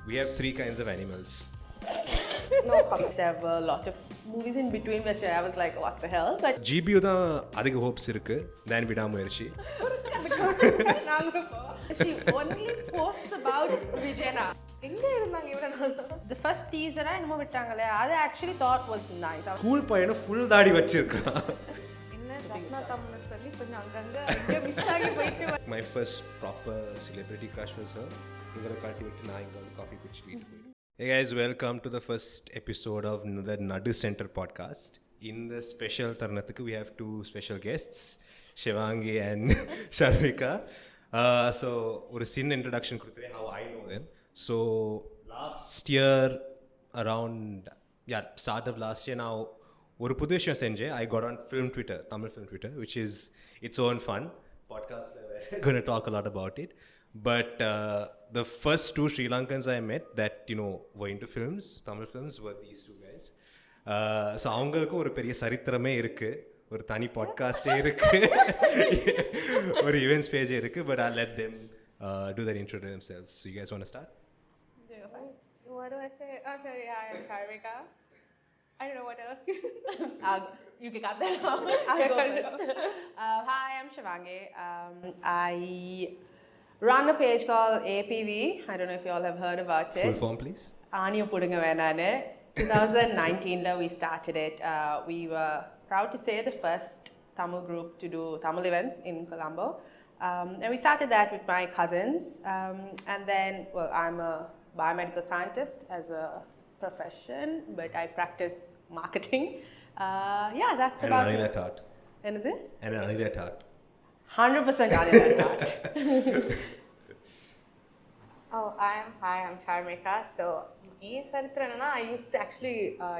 We have three kinds of animals. No comments. There were a lot of movies in between which I was like, what the hell? But GBU தான் அதிக hopes இருக்கு than விடாமுயற்சி. she only posts about Vijayna. எங்க இருந்தாங்க இவர? The first teaser என்னமோ விட்டாங்களே அது actually thought was nice. Cool பையன full தாடி வச்சிருக்கான். என்ன ரத்னா தம்னு சொல்லி கொஞ்சம் அங்கங்க மிஸ் ஆகி போயிட்டு. My first proper celebrity crush was her. இவரை காட்டி விட்டு நான் இங்க வந்து காஃபி குடிச்சிட்டு போய். Hey guys, welcome to the first episode of the Naddu Centre Podcast. In the special தருணத்துக்கு we have two special guests, Shevangi and Sharmikha. So ஒரு சின்ன introduction கொடுக்குறேன் how I know them. So last year around start of last year now ஒரு புது விஷயம் செஞ்சேன். I got on Tamil film Twitter, which is its own fun. Podcast we're going to talk a lot about it. But the first two Sri Lankans I met that were into films, Tamil films, were these two guys. So அவங்களுக்கு ஒரு பெரிய சரித்திரமே இருக்கு, ஒரு தனி பாட்காஸ்டே இருக்கு, ஒரு events பேஜே இருக்கு. But I'll let them do their intro to themselves. So you guys want to start? What do I say? Oh, sorry, I'm Sharmikha. I don't know what else. You can cut that out. I'll go first. Hi, I'm Shevangi. I run a page called APV. I don't know if you all have heard about it. Full form, please. Aaniyo pudunga venane. 2019 we started it. We were proud to say the first Tamil group to do Tamil events in Colombo. And we started that with my cousins. And then, well, I'm a biomedical scientist as a profession, but I practice marketing. That's about it. And Anil taught. Enadhu? And Anil taught. 100% Anil taught. Hi, I'm Sharmikha. So, I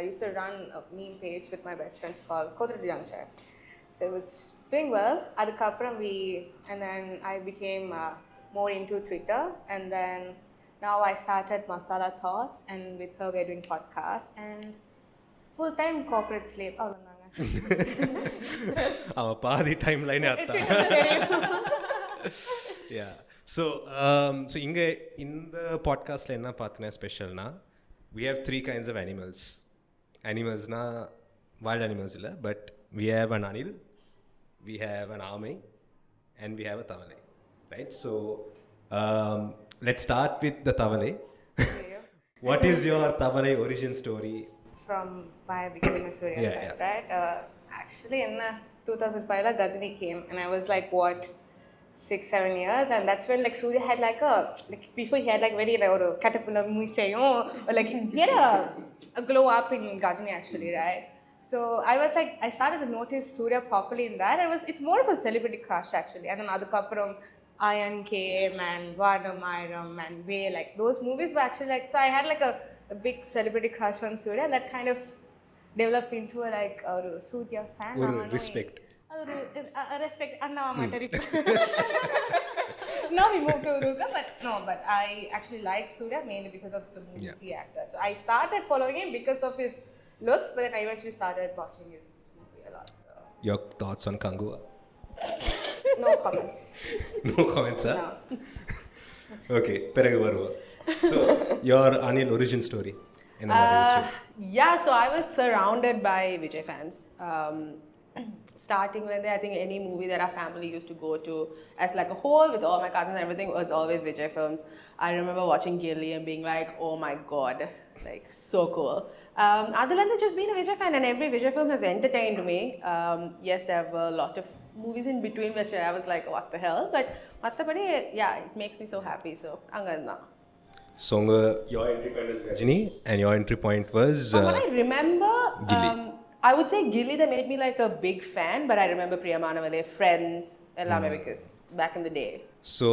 used to run a meme page with my best friends called Kothu Junction. So it was doing well. And then I became more into Twitter, and then now I started Masala Thoughts, and with her we're doing podcasts and full-time corporate slave. அவன் பாதி டைம்லைனே அத்தான். Yeah. So இங்கே இந்த பாட்காஸ்ட்டில் என்ன பார்த்தீங்கன்னா ஸ்பெஷல்னா we have three kinds of animals. Animalsனா wild animals இல்லை, but we have an Anil, we have an Aamai, and we have a Thavalai, right? So let's start with the Thavalai. What is your Thavalai origin story? From why I became a Surya fan, right? Actually, in 2005, Dharany came, and I was like, what, 6-7 years, and that's when like Surya had before he had very or caterpillar museum, or he had a glow up in Dharany actually, right? So I was I started to notice Surya properly in that. It's more of a celebrity crush actually, and then adukapram Iron came and Vidaamuyarchi and Way, those movies were actually so I had a big celebrity crush on Surya, and that kind of developed into a Surya fan. Or respect. Respect. Now we moved to Uruga, but I actually like Surya mainly because of the movies he acted. So I started following him because of his looks, but then I eventually started watching his movie a lot. So. Your thoughts on Kanguva? No comments. No comments, huh? No. Okay, பிறகு வருவோம். So, your Anil origin story. So I was surrounded by Vijay fans. Starting when I think any movie that our family used to go to as a whole with all my cousins and everything was always Vijay films. I remember watching Gilly and being like, oh my god, so cool. Other than that, just being a Vijay fan, and every Vijay film has entertained me. Yes, there were a lot of movies in between which I was like, what the hell? But mathapadi, it makes me so happy. So, anga. So, your entry point was Rajini, and your entry point was... What I remember... Gilly. I would say Gilly that made me a big fan, but I remember Priyamanavale, Friends, ellame because back in the day. So,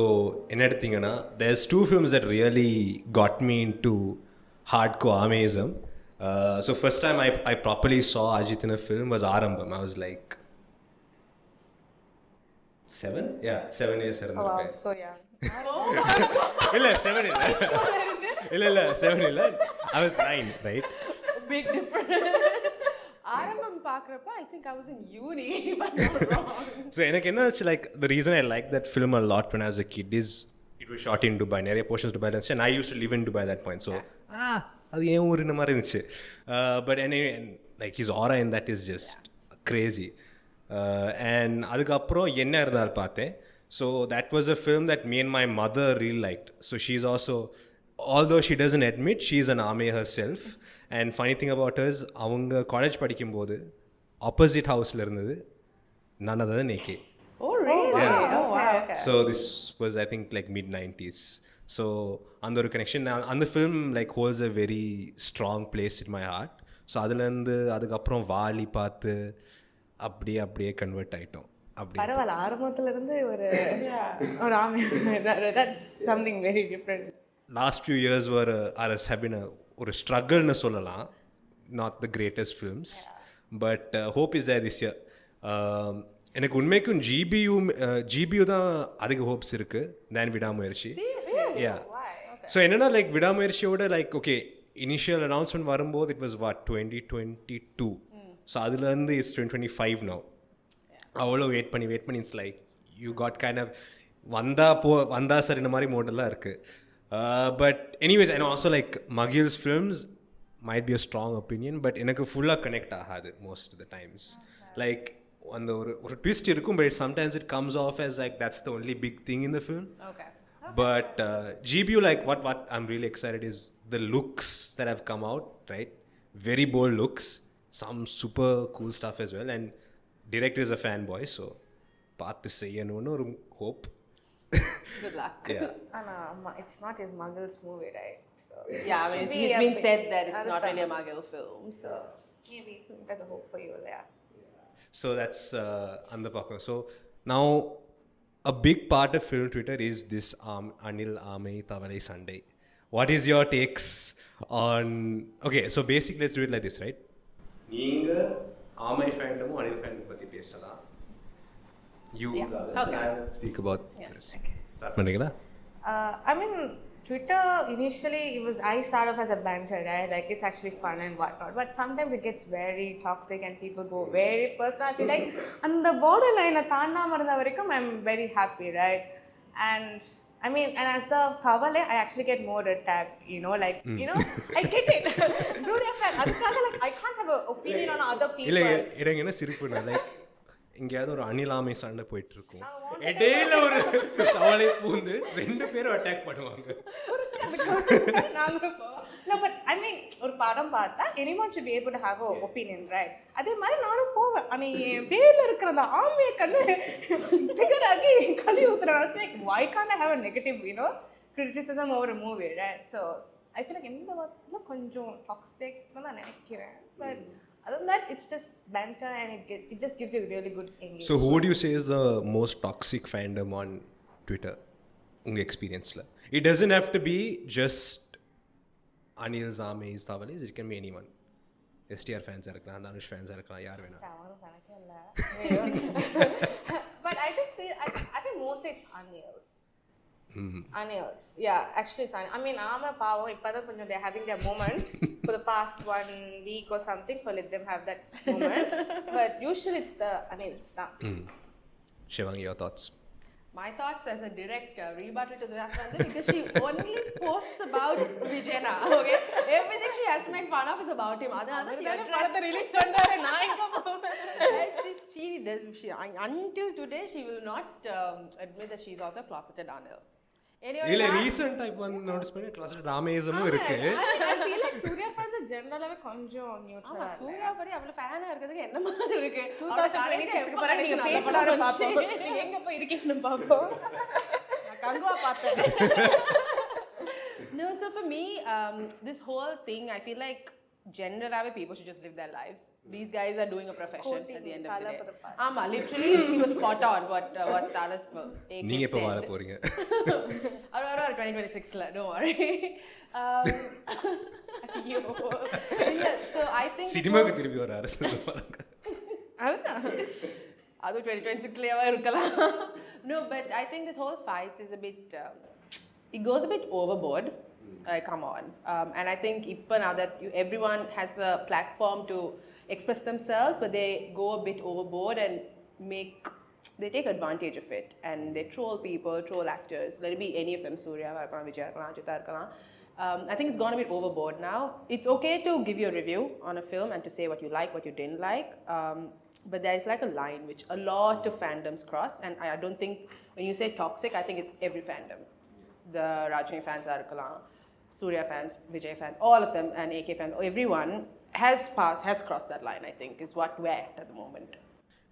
enadithingana, there's two films that really got me into hardcore Aamaism. So, first time I properly saw Ajit in a film was Arambam. I was like... 7? Yeah, 7 years. Oh, wow, so young. Illa, 7 illa. 7 illa. I was 9, right? Big difference. Arambam paakrappa, I think I was in uni, if I'm not wrong. So, the reason I liked that film a lot when I was a kid is it was shot in Dubai. நிறைய portions Dubai இருந்துச்சு. And I used to live in Dubai at that point. So அது ஏன் ஊர் இந்த மாதிரி இருந்துச்சு. But anyway, like his aura in that is just crazy. And அதுக்கப்புறம் என்ன இருந்தால் பார்த்தேன். So that was a film that me and my mother really liked. So she's also, although she doesn't admit, she's an Aamai herself. And funny thing about her is அவங்க college படிக்கும்போது opposite ஹவுஸில் இருந்தது none other than AK. Oh, really? Yeah. Oh, wow. Okay. So this was, I think, like mid-90s. So அந்த ஒரு connection அந்த film like holds a very strong place in my heart. So அதுலேருந்து அதுக்கப்புறம் வாலி பார்த்து அப்படியே convert ஆகிட்டோம். அப்படி பரவாயில்ல, ஆரம்பத்துல இருந்து ஒரு ஆமை. That's something very different. Last few years have been ஒரு ஸ்ட்ரகிள்னு சொல்லலாம். Not the greatest films, but hope is there this year. எனக்கு உண்மைக்கும் ஜிபியூ தான் அதிக ஹோப்ஸ் இருக்கு தேன் விடாமுயற்சி. ஸோ என்னன்னா லைக் விடாமுயற்சியோட லைக் ஓகே இனிஷியல் அனௌன்ஸ்மெண்ட் வரும்போது இட் வாஸ் வாட் 2022. ஸோ அதுலேருந்து இட்ஸ் 2025 நோ. அவ்வளோ வெயிட் பண்ணி it's like you got kind of வந்தா சார் இந்த மாதிரி மோடெல்லாம் இருக்குது. But anyways and also like Magizh's films might be a strong opinion, but எனக்கு ஃபுல்லாக கனெக்ட் ஆகாது most of the times. Like அந்த ஒரு ட்விஸ்ட் இருக்கும், but sometimes it comes off as like that's the only big thing in the film. Okay. But GBU, like what I'm really excited is the looks that have come out, right? Very bold looks, some super cool stuff as well, and director is a fanboy, so பார்த்து செய்யணும்னு ஒரு hope. Good luck. Yeah. It's not his Muggles movie, right? So Yeah, I mean, it's been said that it's not really a Mughal film, so maybe that's a hope for you, yeah. So that's அந்த பக்கம். So now a big part of film Twitter is this Anil, Aamai, Thavalai, Sandai. What is your takes on... Okay, so basically let's do it like this, right? நீங்க Aamai fandom Anil fandom பத்தி பேசலாம். You speak about this. Start பண்ணிங்களா? I mean, Twitter initially I started off as a banter, right? Like it's actually fun and whatnot. But sometimes it gets very toxic and people go very personal. I feel like on the borderline, I'm very happy, right? And I mean, and as a Thavalai, I actually get more attacked, you know, like, you know, I get it. Surya fan, like, I can't have an opinion on other people. இல்ல என்ன சிரிப்புனா like எங்கேயாவது ஒரு அணில் ஆமை சண்டை போயிட்டு இருக்கும், இடையில ஒரு தவளை பூந்து ரெண்டு பேரும் அட்டாக் பண்ணுவாங்க. No, but I mean, ஒரு படம் பார்த்தா anyone should be able to have an opinion, right? அதே மாதிரி நானும் போவேன். I mean, பேர்ல இருக்கிற அந்த ஆமையை கண்ணு ட்ரிகர் ஆகி கழி ஊத்துறேன். Like, why can't I have a negative, you know, criticism over a movie, right? So I feel like இந்த வார்த்தை கொஞ்சம் டாக்ஸிக் தான் நினைக்கிறேன். But other than that, it's just banter and it just gives you really good engagement. So who would you say is the most toxic fandom on Twitter? Unga experience la. It doesn't have to be just Anil's, Aamai's, Thavalai's. It can be anyone. STR fans irukkalam, Dhanush fans irukkalam, yaar vena. But I just feel I think mostly it's Anil's. Anil's. Yeah, actually it's Anil. I mean, Aamai Pavo, they're having their moment for the past 1 week or something, so let them have that moment. But usually it's the Anil's now. Shevangi, your thoughts? my thoughts as a direct rebuttal to that one, because she only posts about Vijayna, okay? Everything she has to make fun of is about him. Until today, she will not admit that she's also a closeted Anil. இல்ல recent type வந்து notice பண்ணி கிளாஸ்ல ராமேசமும் இருக்கு. I feel like Surya fans ஜெனரலாவே கொஞ்சம் நியூட்ரலா இருக்கு. சூர்யா படி அவ்வளவு ஃபேனா இருக்கிறதுக்கு என்ன மாதிரி இருக்கு? 2026 க்கு பிறகு நீங்க பேசலாம் பாப்போம். நீங்க எங்க போய் இருக்கீங்கன்னு பாப்போம். நான் கங்குவா பார்த்தேன். No, so for me, this whole thing, I feel like generally people should just live their lives. These guys are doing a profession at the end of the day. Ama, literally he was spot on what Talas நீங்க எப்ப வாழ போறீங்க? Around 2026 la, don't worry. So I think சினிமாக்கு திருப்பி வர அரசியல் பாருங்க. அது 2026 லயே இருக்கலாம். No, but I think this whole fights is a bit it goes a bit overboard. Come on. And I think now that everyone has a platform to express themselves, but they go a bit overboard and make they take advantage of it and they troll people, troll actors. Let it be any of them, Surya, Vijay, Ajitha. I think it's gone a bit overboard now. It's okay to give you a review on a film and to say what you like, what you didn't like. But there's like a line which a lot of fandoms cross, and I don't think when you say toxic, I think it's every fandom. The Rajini fans are Surya fans, Vijay fans, all of them, and AK fans, everyone has crossed that line, I think, is what we're at the moment.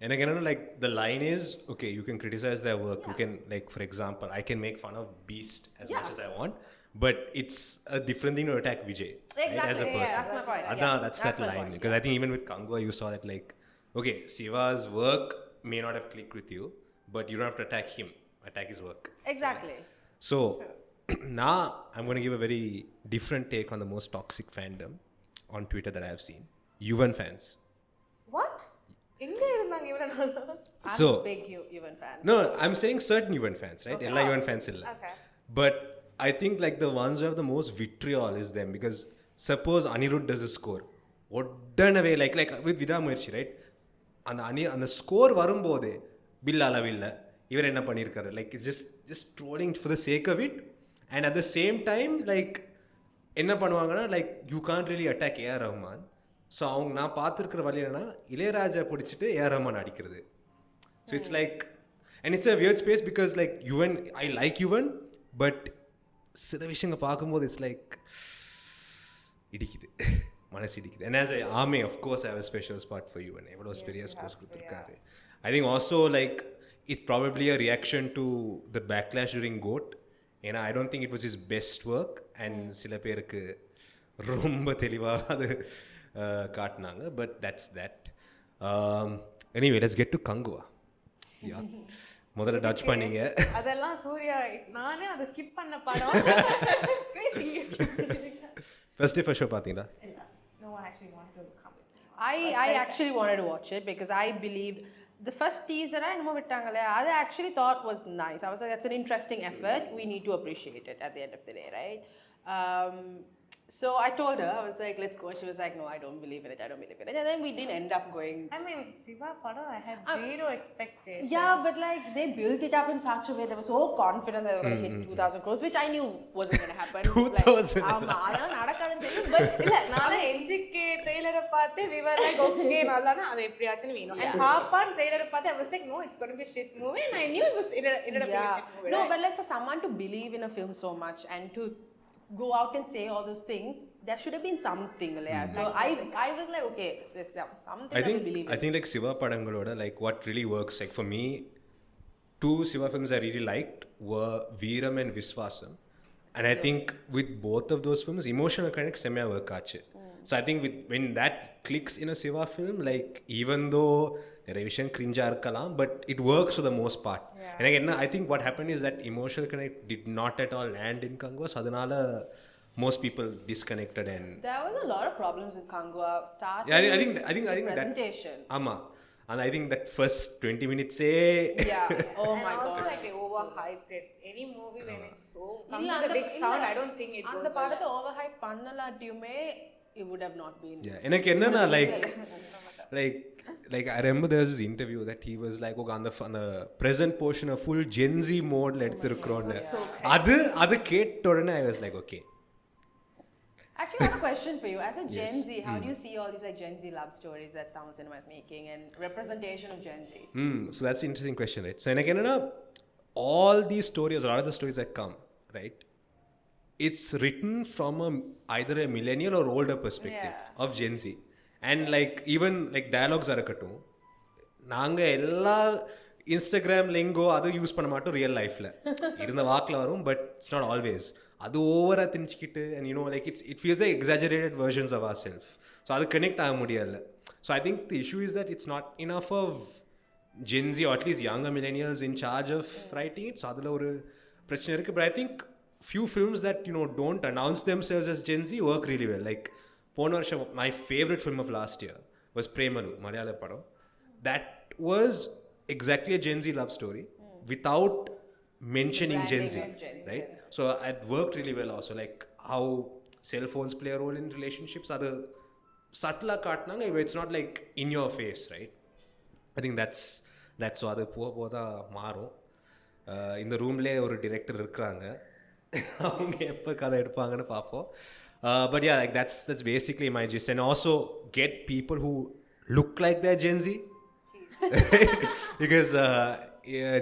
And again, like the line is, okay, you can criticize their work. You can, like, for example, I can make fun of Beast as much as I want, but it's a different thing to attack Vijay, right, as a person. That's my point. That's that line. Because I think even with Kanguva, you saw that, like, okay, Siva's work may not have clicked with you, but you don't have to attack him, attack his work. Exactly. So now I'm going to give a very different take on the most toxic fandom on Twitter that I have seen. Yuvan fans. What? So, I'm a big Yuvan fan. No, I'm saying certain Yuvan fans, right? Ella Yuvan fans illa. Okay. But I think like the ones who have the most vitriol is them, because suppose Anirudh does a score. What done away, like with Vidaamuyarchi, right? And the score varumbode bill alavilla. Ivar enna pannirukkaru. Like it's just trolling for the sake of it. And at the same time, like enna பண்ணுவாங்கன்னா, like you can't really attack A.R. Rahman. So அவங்க நான் பார்த்துருக்கிற வழி என்னன்னா, இளையராஜா பிடிச்சிட்டு AR Rahman அடிக்கிறது. So it's like, and it's a weird space because like Yuvan, I like Yuvan, but சில விஷயங்கள் பார்க்கும்போது இட்ஸ் லைக் இடிக்குது, மனசு இடிக்குது. And as I am of course I have a special spot for Yuvan. எவ்வளோ பெரிய ஸ்கோர்ஸ் கொடுத்துருக்காரு. I think also like it probably a reaction to the backlash during GOAT. ஏன்னா I don't think it was his best work, அண்ட் சில பேருக்கு ரொம்ப தெளிவாக அது காட்டினாங்க. But that's that. Anyway let's get to Kanguva. முதல்ல டச் பண்ணீங்க. அதெல்லாம் சூர்யா, நானே அதை ஸ்கிப் பண்ண படம். ஃபர்ஸ்ட் டே ஃபர்ஸ்ட் ஷோ பார்த்தீங்களா? No, I actually want to come. I actually wanted to watch it because I believed the first teaser I actually thought was nice. I was like, that's an interesting effort. We need to appreciate it at the end of the day, right? So I told her, I was like, let's go. She was like, no, I don't believe in it. And then we didn't end up going. I mean, Siva Pada, I had zero expectations. Yeah, but like they built it up in such a way. They were so confident that they were going to hit 2,000 crores, which I knew wasn't going to happen. 2,000? But நானே NGK trailer பார்த்து we were like, okay, நல்லானா அது எப்படியாச்சும் வேணும். And Haapan trailer பார்த்து I was like, no, it's going to be a shit movie. And I knew it ended up being a shit movie. No, but like for someone to believe in a film so much and to go out and say all those things, there should have been something. So I was like, okay, there's something I believe in. I think like Siva padangaloda, like what really works, like for me, two Siva films I really liked were Veeram and Viswasam. And I think with both of those films, emotional connect semya work aachu. So I think when that clicks in a Siva film, like even though there is cringe irkalam, but it works for the most part. And again, I think what happened is that emotional connect did not at all land in Kanguva, so adanala most people disconnected. And there was a lot of problems with Kanguva starting. Yeah, I think presentation. That ama, and I think that first 20 minutes oh my god, also like they overhyped it. Any movie when it's so comes with a big sound, I don't think it goes அந்த படத்தை overhype பண்ணலாட்டியுமே it would have not been. Yeah, எனக்கு என்னன்னா like I remember there was this interview that he was like, okay, on the present portion of full Gen Z mode எடுத்துருக்கோன்னு. அது கேட்ட உடனே I was like, okay. Actually, I have a question for you. As a Gen Z, how do you see all these like Gen Z love stories that Tamil cinema is making and representation of Gen Z? So that's an interesting question, right? So எனக்கு என்னன்னா, all these stories, a lot of the stories that come, right, it's written from either a millennial or older perspective of Gen Z. And like even like dialogues are இருக்கட்டும், நாங்க எல்லா Instagram லிங்கோ அதை use பண்ண மாட்டோம் real லைஃப்ல. இருந்த வாக்கில் வரும், பட் இட்ஸ் நாட் ஆல்வேஸ். அது ஓவராக திணிச்சிக்கிட்டு and you know like it feels like exaggerated versions of our self. So அது கனெக்ட் ஆக முடியல. So I think the issue is that it's not enough of Gen Z or at least younger millennials in charge of writing it. So அதில் ஒரு பிரச்சனை இருக்குது. But I think few films that, you know, don't announce themselves as Gen Z work really well. Like போன வருஷம் my favorite film of last year was Premalu, Malayalam padam. That was exactly a Gen Z love story without mentioning Gen Z, right? So it worked really well also, like how cell phones play a role in relationships. Other subtle kaatnanga, it's not like in your face, right? I think that's so அது போக போக தான் மாறும். இந்த ரூம்லேயே ஒரு director இருக்கிறாங்க, அவங்க எப்போ கதை எடுப்பாங்கன்னு பார்ப்போம். But yeah, like that's basically my gist. And also get people who look like they're Gen Z. Because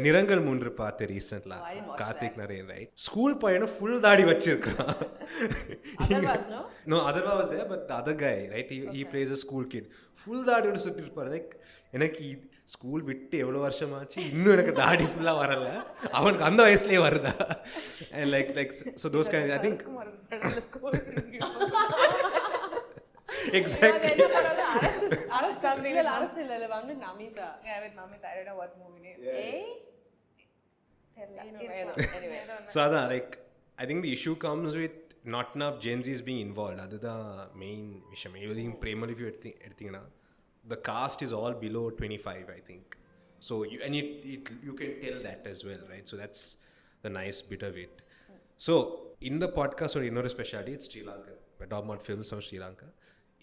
நிரங்கல் மூன்று பார்த்து ரீசெண்ட்லா கார்த்திக் நரேன், ரைட்? ஸ்கூல் பையனை ஃபுல் தாடி வச்சிருக்கான். No, Atharva was there, but the other guy, right? He plays a school kid. Full தாடியோட சுற்றி இருப்பார். Like எனக்கு school விட்டு எவ்வளோ வருஷமாச்சு, இன்னும் எனக்கு தாடி ஃபுல்லாக வரல, அவனுக்கு அந்த வயசுலேயே வருதா? And like so those kind I think exactly. So அதான் like I think the issue comes with not enough Gen Z's being involved. அதுதான் மெயின் விஷயம். எதுவும் பிரேமல் if you எடுத்தீங்கன்னா the cast is all below 25, I think. So you can tell that as well, right? So that's the nice bit of it. So in the podcast or இன்னொரு speciality it's Sri Lanka. We talk about films from Sri Lanka.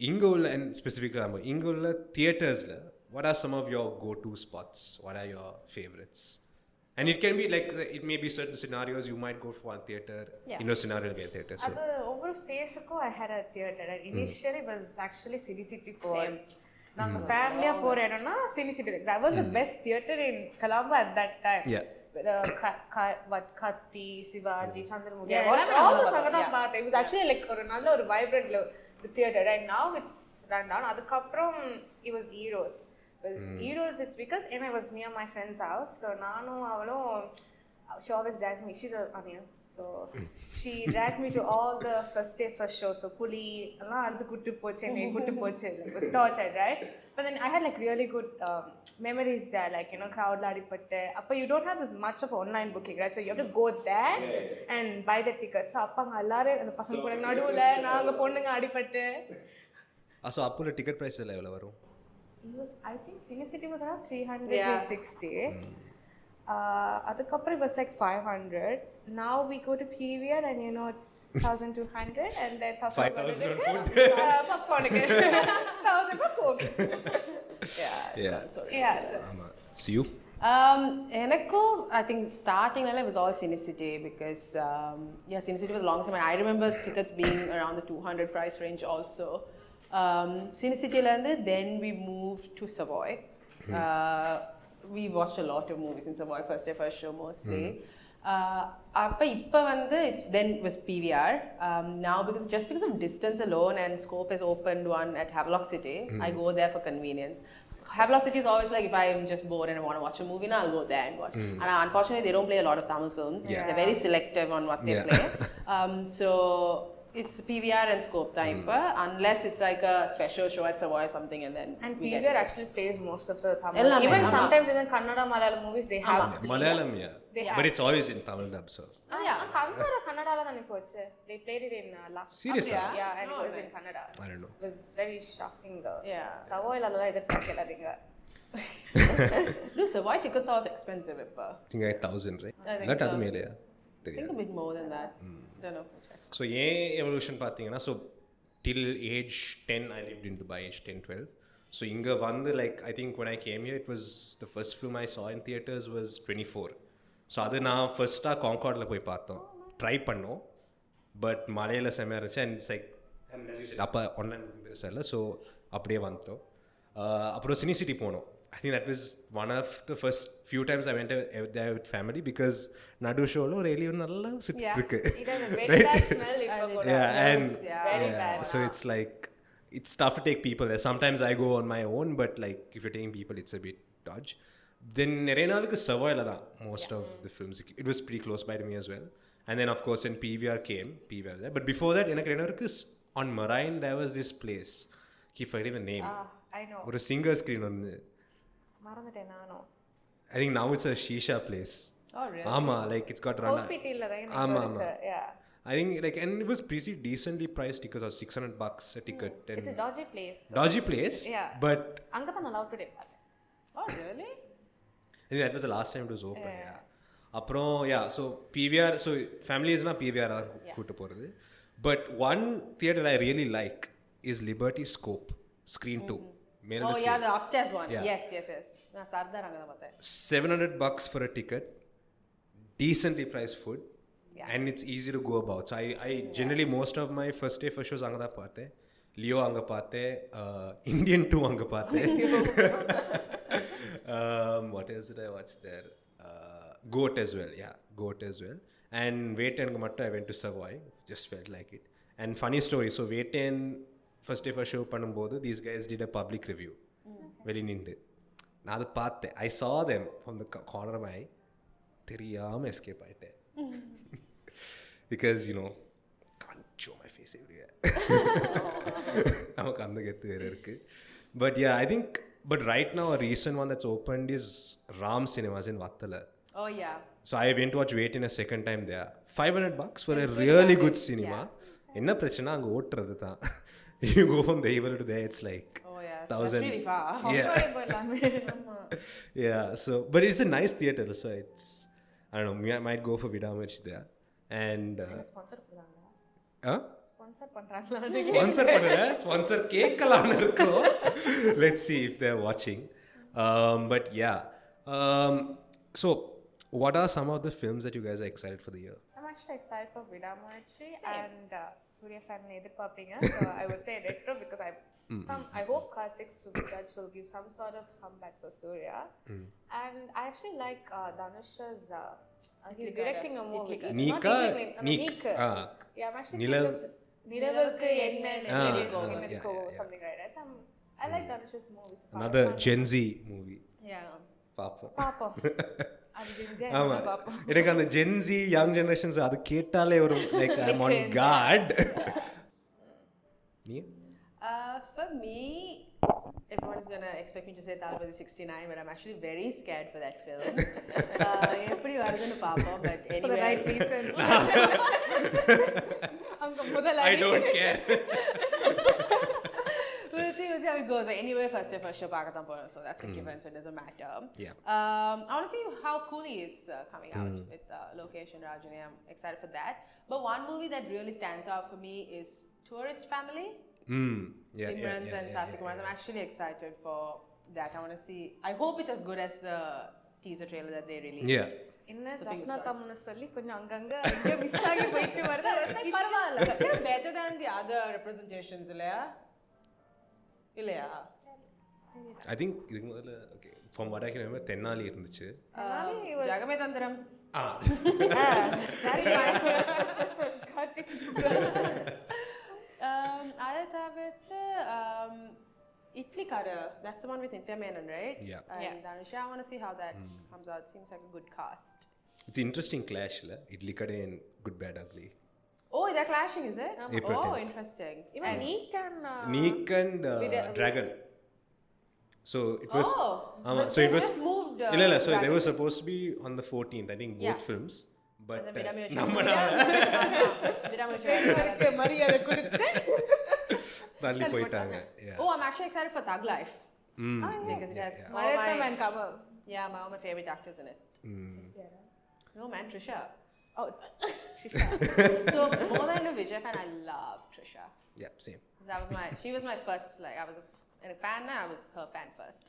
இங்கே உள்ள and specifically இங்கே உள்ள தியேட்டர்ஸில் what are some of your go-to spots? What are your favorites? And it can be like, it may be certain scenarios you might go for one theater, in a scenario will be a theater. So over Facebook I had a theater, and initially was actually City City for நம்ம ஃபேமிலியா போற இடம்னா City City. That was the best theater in Colombo at that time. Katti, Shivaji, Chandramukhi, all those அங்கதான் பார்த்தேன். It was actually like ஒரு நல்ல ஒரு vibrant theater, and now it's run down. அதுக்கப்புறம் it was Heroes. Heroes, it's because I was near my friend's house, so நானும் அவளும், she always drags me, she's Anil, so she drags me to all the first day first show. So puli எல்லாம் அடுத்து கூட்டு போச்சு, என்னை கூட்டு போச்சு, it was tortured, right? But then I had like really good memories there, like crowd la adipattu. Appa you don't have this much of online booking, right? So you have to go there and buy the tickets. So appa allaare and pasanga kuda naduvula naanga ponnunga adipattu. So appo ticket price ella evlo varum? It was, I think Cine City was around 300-360. Adukapra it was like 500. Now we go to PVR and it's 1,200, and then 5,000 food. Popcorn again. 1,000 for Coke. See you? Enakku, I think starting it was all Cine City because Cine City was a long time, and I remember tickets being around the 200 price range also. Cine City then we moved to Savoy. We watched a lot of movies in Savoy, first day first show mostly. Then was PVR. Now because of distance alone, and Scope has opened one at Havelock City, I go there for convenience. Havelock City is always like, if I'm just bored and I want to watch a movie, now I'll go there and watch. And unfortunately they don't play a lot of Tamil films. They're very selective on what they play. So it's PVR and Scope time, unless it's like a special show at Savoy or something, and then PVR actually plays most of the Tamil. Even sometimes in the Kannada Malayalam movies they have Malayalam, but it's always in Tamil dub. So Kanguva Kannada la thani pochu. They played it in Lux. Seriously? Yeah, and it was in Kannada. I don't know. It was very shocking though. Savoy la la idu pakkeladinga. Do Savoy tickets are also expensive ippa? I think 1,000, right? I think that so. adu mele I think a bit more than that. Don't know. So evolution பார்த்தீங்கன்னா, so till age 10 I lived in Dubai, age 10-12. So இங்கே வந்து like I think when I came here, it was the first film I saw in theaters was 24. So அது நான் ஃபர்ஸ்ட்டாக கான்கார்டில் போய் பார்த்தோம், try பண்ணோம், but மலையில் செம்மையாக இருந்துச்சு. அண்ட் இட்ஸ் லைக் அப்போ ஆன்லைன் பெருசாக இல்லை, ஸோ அப்படியே வந்துட்டோம். அப்புறம் சினி சிட்டி போனோம். I think that was one of the first few times I went there with family, because Naddu show lo really nalla sittirukku. It has a very bad smell. Very bad. So it's like, it's tough to take people there. Sometimes I go on my own, but like if you're taking people, it's a bit dodge. Then neriya naalukku Savoy la da most of the films. It was pretty close by to me as well. And then of course when PVR came, PVR was there. But before that, enakku enakku on Marine there was this place, keep forgetting the name. I know. Or a singer screen on the, I think now it's a shisha place. Oh really? Aamai, like it's got run. Aamai. Yeah. I think like, and it was pretty decently priced tickets, or $600 a ticket. And it's a dodgy place. Dodgy place? Yeah. But anga than allowed today. Oh really? I think that was the last time it was open. Aprom so PVR, so families na PVR கூட்டு போறது. But one theater I really like is Liberty Scope, Screen 2. The upstairs one. Yes. நான் சர்தார் அங்கே தான் பார்த்தேன். $700 for a ticket, decently priced food, and it's easy to go about. So I generally most of my first day first shows அங்கே தான் பார்த்தேன். Leo அங்கே பார்த்தேன், Indian 2 அங்கே பார்த்தேன். What else did I watch there? Goat as well, Goat as well. And Vetan mattu I went to Savoy, just felt like it. And funny story, so Vetan first day first show பண்ணும்போது these guys did a public review. வெளி நின்று நான் அதை பார்த்தேன். I saw them from the corner of my eye. தெரியாமல் escape ஆகிட்டேன். Because can't show my face everywhere. நமக்கு அந்த கெத்து வேறு இருக்குது. But I think, but right now a recent one that's opened is Ram Cinemas in Vattala. Oh yeah. So I went to watch Wait in a second time there. $500 for a really good cinema. என்ன பிரச்சனை அங்கே ஓட்டுறது தான். You go from Dehivala to there, it's like 1,000. That's really far. Yeah, so but it's a nice theater, so it's, I don't know, I might go for Vidaamuyarchi there. And sponsor கேட்கலாம்னு இருக்கோம். Let's see if they're watching. But so what are some of the films that you guys are excited for the year? I'm actually excited for Vidaamuyarchi and Surya fan எதிர்பார்ப்பீங்க. So I would say retro because I hope Karthik Subhraj will give some sort of comeback for Surya. And I actually like Dhanush's he's directing a movie. Neek. Yeah, I'm actually நிலவுக்கு என்ன something like that. I like Dhanush's movies. Another Gen Z movie. Yeah. பாப்போம். எனக்கு அந்த gen Z young generations அது கேட்டாலே ஒரு like I am on God. For me, everyone is going to expect me to say Thavalai 69, but I'm actually very scared for that film. எப்படி வருதுன்னு பாப்போம். But anyway, for the right reasons. I don't care. We'll see how it goes. But anyway, first show paakathaan poram, so that's a given, so it doesn't matter. Yeah. I want to see how Coolie is coming out with Lokesh and Rajani. I'm excited for that. But one movie that really stands out for me is Tourist Family. Simran's and Sasikumar. I'm actually excited for that. I want to see. I hope it's as good as the teaser trailer that they released. Yeah. என்ன ரத்னா தம்னு சொல்லி கொஞ்சம் அங்கங்க இங்க miss ஆகி போயிட்டு வருது. பரவாயில்ல. It's better than the other representations இல்லையா? I think இதுக்கு முதல்ல okay from what I can remember Tenali இருந்துச்சு. ஜகமே தந்திரம். அதை தவிர்த்து இட்லிக்கார, that's the one with Nithya Menon, right? Yeah. And Dhanush, I want to see how that comes out. Seems like a good cast. It's interesting clash la Idlikade and Good Bad Ugly. Oh, they're clashing, is it? April 10th. Interesting. Even Neek and Dragon. So it was so it was moved. So they were supposed to be on the 14th, I think, both films. But Vidaamuyarchi மரியாதை கொடுத்து தள்ளி போயிட்டாங்க. Oh, I'm actually excited for Thug Life. Because it has Avethran and Kanguva. Yeah, all my favorite actors in it. No man, Trisha. Oh, So more than a Vijay fan, I love Trisha. Yeah, same. She was my first, like, I was a fan, I was her fan first.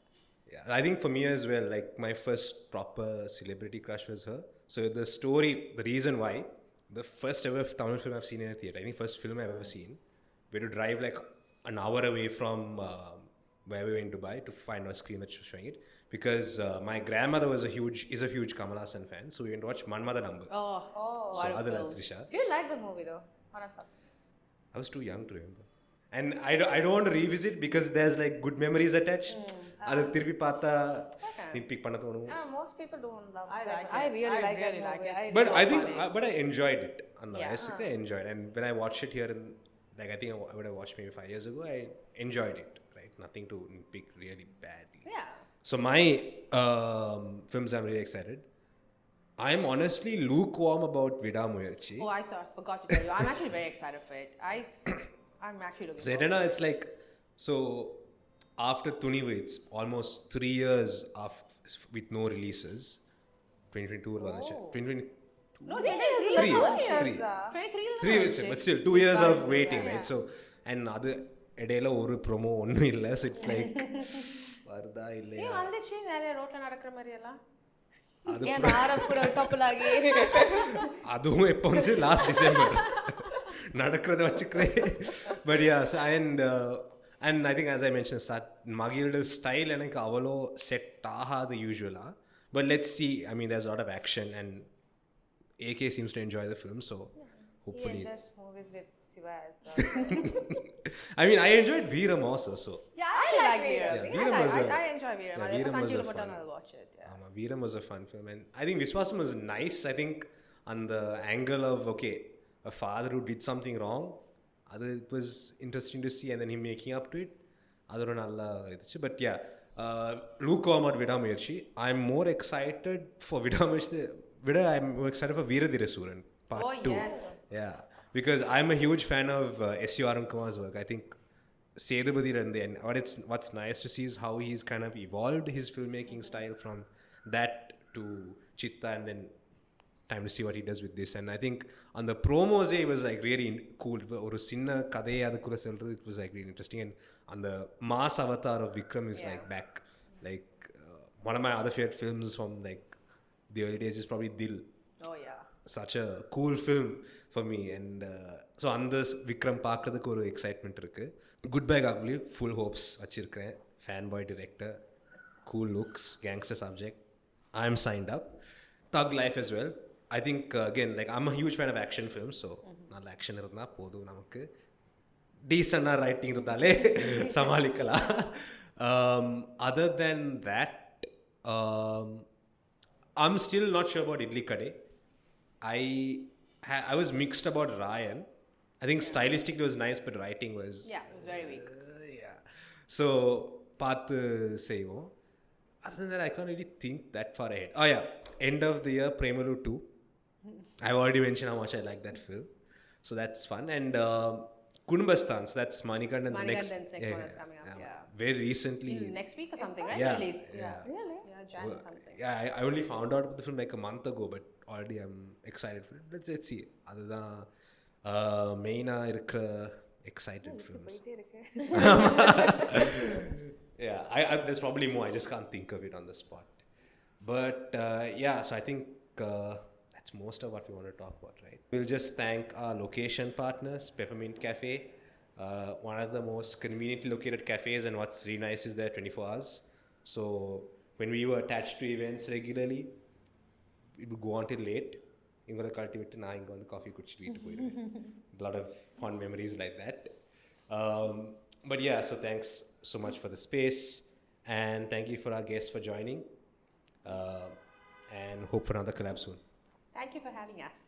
Yeah, I think for me as well, like my first proper celebrity crush was her. So the story, the reason why, the first ever Tamil film I've seen in a theatre, I think first film I've ever seen, we had to drive like an hour away from where we were in Dubai to find a screen that's showing it, because my grandmother is a huge Kamal Haasan fan, so we went to watch Manmada Number. So Adala Trisha. You like the movie though, honestly? I was too young to remember. And I don't want to revisit because there's like good memories attached. Adu thiruppi paatha nitpick panna thonum. Most people don't love it. I really like it. But I think but I enjoyed it. I enjoyed, and when I watched it here in, like, I think I would have watched maybe 5 years ago, I enjoyed it, right? Nothing to nitpick really badly. Yeah. So my films I'm really excited. I'm honestly lukewarm about Vidaamuyarchi. Oh, I forgot to tell you. I'm actually very excited for it. I'm actually looking forward to it. It's like, so after Tunivu, it's almost 3 years with no releases. 2022 or 2022. No, 3 years, but still 2 years of waiting, right? So, and other edela oru promo onnu illa, so it's like வருதா இல்லையா ஏன் வந்துச்சு நிறைய ரோட்ல நடக்கிற மாதிரி எல்லாம் அது ஏன் ஆரம் கூட டொப்பல் ஆகி அதுவும் எப்போ வந்து லாஸ்ட் டிசம்பர் நடக்கிறத வச்சுக்கிறேன் but yeah and I think as I mention start மகிழோட ஸ்டைல் எனக்கு அவ்வளோ செட் ஆகாது யூஸ்வலாக but let's see I mean there's lot of action and AK seems to enjoy the film, so hopefully he enjoys movies with Shiva as well. I mean, I enjoyed Veeram also, so Yeah, I like Veeram. Yeah, Veeram was I enjoy Veeram. yeah, Veeram was a fun. I'll watch it. Yeah. Veeram was a fun film, and I think Viswasam was nice. I think on the angle of okay, a father who did something wrong, it was interesting to see, and then him making up to it. Adhu nalla iduchu, but yeah, lukewarm at Vidaamuyarchi. I'm more excited for Vidaamuyarchi. I'm excited for Veerathirasuran part 2. Yes. Yeah, because I'm a huge fan of S.U. Arunkumar's work. I think Sethupathi and what's nice to see is how he's kind of evolved his filmmaking style from that to Chitta, and then time to see what he does with this. And I think on the promos it was like really cool. Oru sinna kadai adukula solradhu, it was like really interesting. And on the mass avatar of Vikram is like back. Like one of my other favorite films from like the early days is probably Dil. Oh yeah. Such a cool film for me, and so on this Vikram பார்க்கிறதுக்கு ஒரு excitement இருக்கு. Good bye காக்லி full hopes வச்சிருக்கேன். Fan boy director, cool looks, gangster subject. I am signed அப். தக் life as well. I think again like I'm a huge fan of action films, so நல்ல action இருந்தால் போதும் நமக்கு. டீசெண்டாக writing இருந்தாலே சமாளிக்கலாம். Other than that, I'm still not sure about Idli Kade. I was mixed about Ryan. I think stylistically it was nice, but writing was Yeah, it was very weak. yeah. So paathu seivom. Other than that, I can't really think that far ahead. Oh yeah, end of the year Premalu 2. I've already mentioned how much I like that film, so that's fun. And Kudumbasthan, so that's Manikandan's next one is coming up. Yeah. Very recently. Next week or something, right? Yeah. Release. Yeah. Really? Yeah, Jan or something. Yeah, I only found out about the film like a month ago, but already I'm excited for it. Let's see. அதுதான் மெயினாக இருக்கிற excited films. Yeah, there's probably more. I just can't think of it on the spot. But yeah, so I think that's most of what we want to talk about, right? We'll just thank our location partners, Peppermint Cafe, one of the most conveniently located cafes, and what's really nice is they're 24 hours. So when we were attached to events regularly, it would go on till late. இங்கே கழட்டி விட்டு நான் இங்கே வந்து coffee குடிச்சிட்டு வீட்டு போயிடுவேன். lot of fun memories like that. But yeah, so thanks so much for the space, and thank you for our guests for joining, and hope for another collab soon. Thank you for having us.